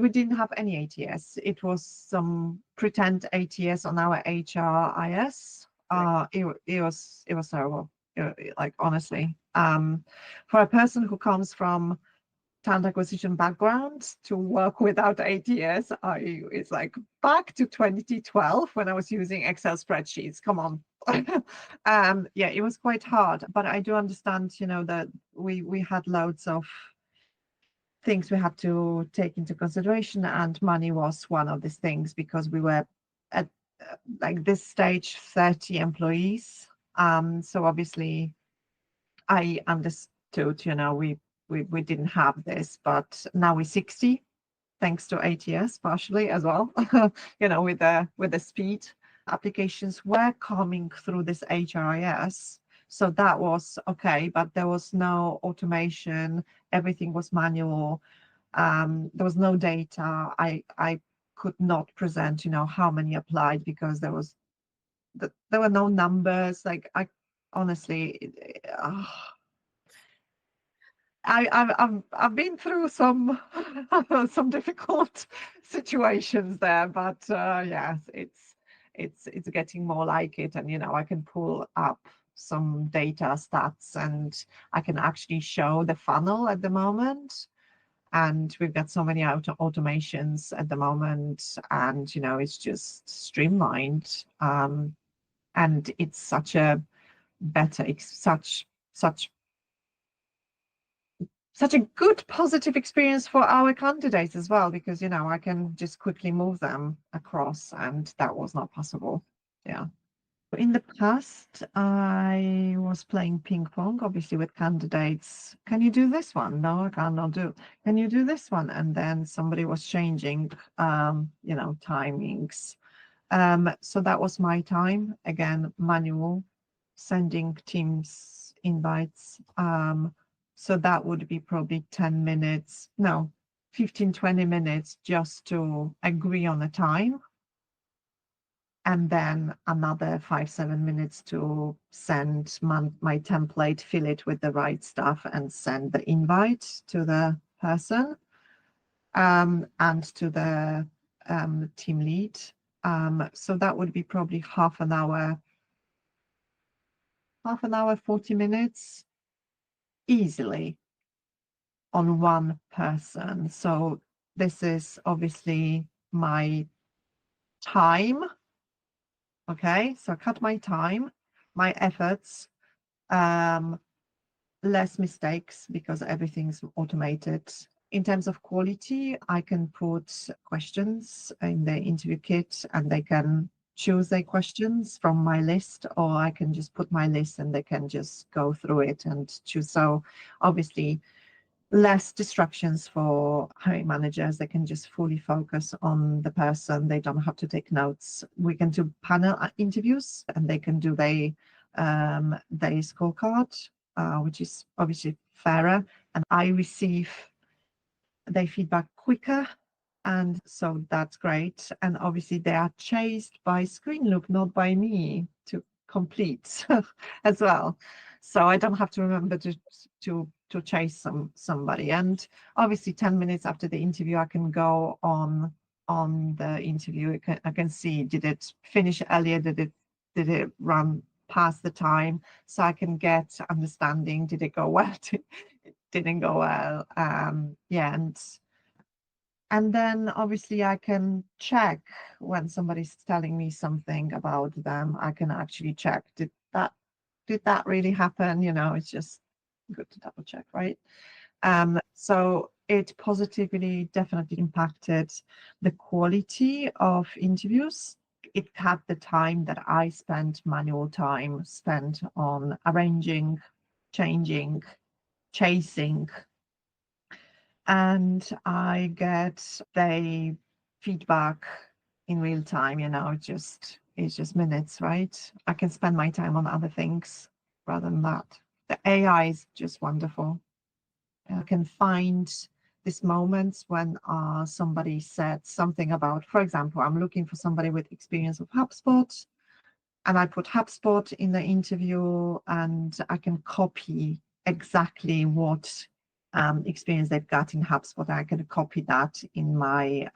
We didn't have any ATS. It was some pretend ATS on our HRIS. It was terrible. Like honestly, for a person who comes from talent acquisition background to work without ATS, it's like back to 2012 when I was using Excel spreadsheets. Come on. Yeah, it was quite hard, but I do understand, that we had loads of things we had to take into consideration, and money was one of these things because we were at like this stage 30 employees. So obviously I understood, we didn't have this, but now we're 60 thanks to ATS partially as well. With the speed applications were coming through this HRIS. So that was okay, but there was no automation. Everything was manual. There was no data. I could not present, how many applied because there were no numbers. Like I honestly, I've been through some some difficult situations there, but yes, it's getting more like it, and I can pull up some data stats, and I can actually show the funnel at the moment, and we've got so many automations at the moment, and it's just streamlined, and it's such a better, such a good positive experience for our candidates as well, because I can just quickly move them across, and that was not possible. Yeah. In the past, I was playing ping pong, obviously, with candidates. Can you do this one? No, I cannot do. Can you do this one? And then somebody was changing, timings. So that was my time. Again, manual, sending Teams invites. So that would be probably 10 minutes, no, 15, 20 minutes just to agree on a time. And then another 5, 7 minutes to send my template, fill it with the right stuff, and send the invite to the person and to the team lead. So that would be probably half an hour, 40 minutes easily on one person. So this is obviously my time. Okay, so cut my time, my efforts, less mistakes because everything's automated. In terms of quality, I can put questions in the interview kit and they can choose their questions from my list, or I can just put my list and they can just go through it and choose. So obviously less distractions for hiring managers. They can just fully focus on the person. They don't have to take notes. We can do panel interviews and they can do their scorecard, which is obviously fairer, and I receive their feedback quicker, and so that's great. And obviously they are chased by Screenloop, not by me, to complete as well. So I don't have to remember to chase somebody. And obviously 10 minutes after the interview, I can go on the interview. I can see, did it finish earlier? Did it run past the time? So I can get understanding, did it go well? It didn't go well. Yeah, and then obviously I can check when somebody's telling me something about them. I can actually check, did that really happen? It's just good to double check, right? So it positively definitely impacted the quality of interviews. It cut the time that I spent, manual time spent on arranging, changing, chasing, and I get the feedback in real time. It's just minutes, right? I can spend my time on other things rather than that. The AI is just wonderful. I can find these moments when somebody said something about, for example, I'm looking for somebody with experience of HubSpot, and I put HubSpot in the interview, and I can copy exactly what experience they've got in HubSpot. I can copy that in my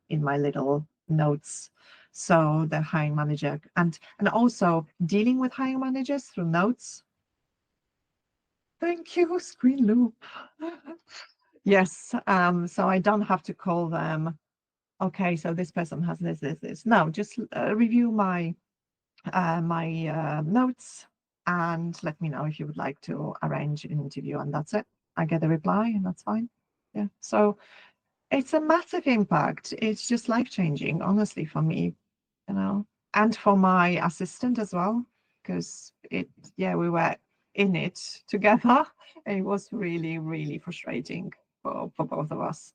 little notes. So the hiring manager and also dealing with hiring managers through notes. Thank you, Screenloop. Yes. So I don't have to call them. Okay, so this person has this. No, just review my notes and let me know if you would like to arrange an interview, and that's it. I get a reply, and that's fine. Yeah. So it's a massive impact. It's just life-changing, honestly, for me, and for my assistant as well, because we were in it together. It was really, really frustrating for both of us.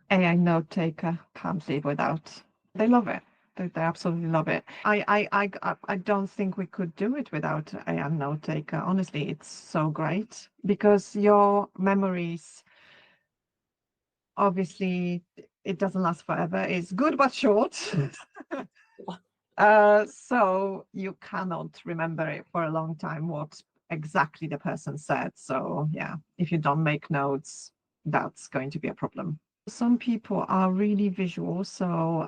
AI note taker, can't live without. They love it. They absolutely love it. I don't think we could do it without AI note taker. Honestly, it's so great because your memories, obviously, it doesn't last forever. It's good but short. So you cannot remember it for a long time what exactly the person said. So yeah, if you don't make notes, that's going to be a problem. Some people are really visual. So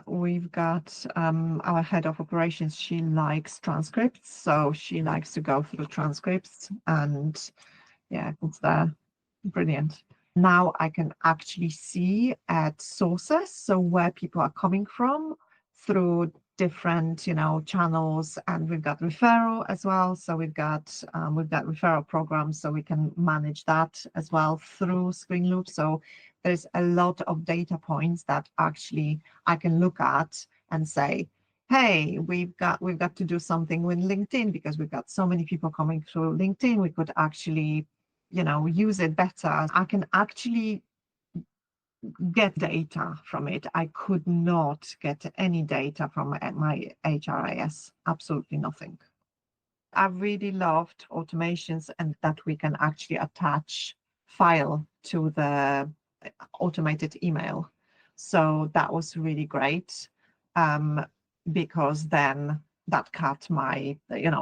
we've got our head of operations. She likes transcripts. So she likes to go through transcripts and yeah, it's there. Brilliant. Now I can actually see at sources, so where people are coming from through different, channels, and we've got referral as well. So we've got referral programs, so we can manage that as well through Screenloop. So there's a lot of data points that actually I can look at and say, hey, we've got to do something with LinkedIn because we've got so many people coming through LinkedIn. We could actually use it better. I can actually get data from it. I could not get any data from my HRIS, absolutely nothing. I really loved automations and that we can actually attach file to the automated email. So that was really great because then that cut my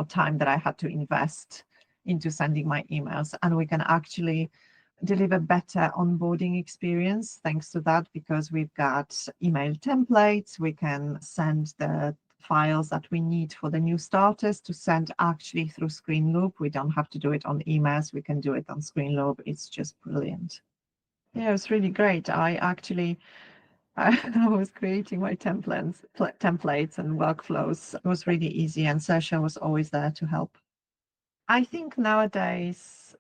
time that I had to invest into sending my emails, and we can actually deliver better onboarding experience thanks to that, because we've got email templates. We can send the files that we need for the new starters to send actually through Screenloop. We don't have to do it on emails. We can do it on Screenloop. It's just brilliant. Yeah, it's really great. I was creating my templates and workflows. It was really easy, and Sasha was always there to help. I think nowadays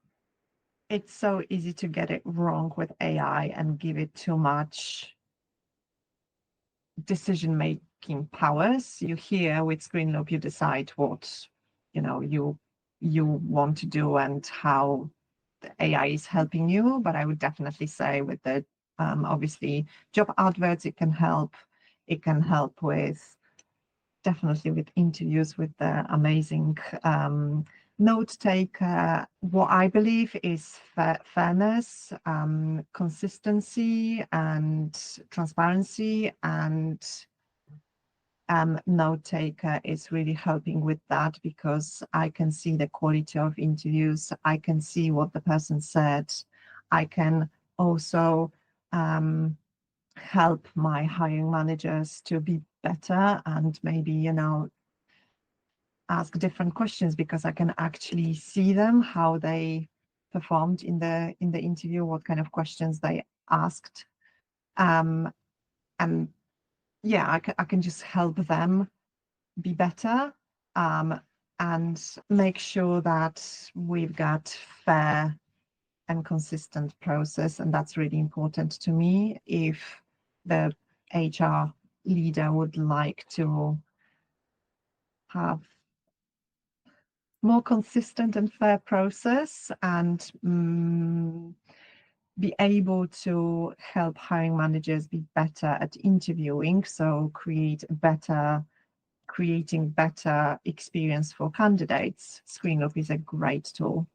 it's so easy to get it wrong with AI and give it too much decision-making powers. You hear with Screenloop, you decide what you want to do and how the AI is helping you. But I would definitely say with the obviously job adverts, it can help. It can help with definitely with interviews with the amazing note taker. What I believe is fairness, consistency, and transparency, and note taker is really helping with that because I can see the quality of interviews. I can see what the person said. I can also help my hiring managers to be better and maybe ask different questions because I can actually see them, how they performed in the interview, what kind of questions they asked, and yeah, I can just help them be better, and make sure that we've got fair and consistent process, and that's really important to me. If the HR leader would like to have more consistent and fair process and be able to help hiring managers be better at interviewing, so creating better experience for candidates, Screenloop is a great tool.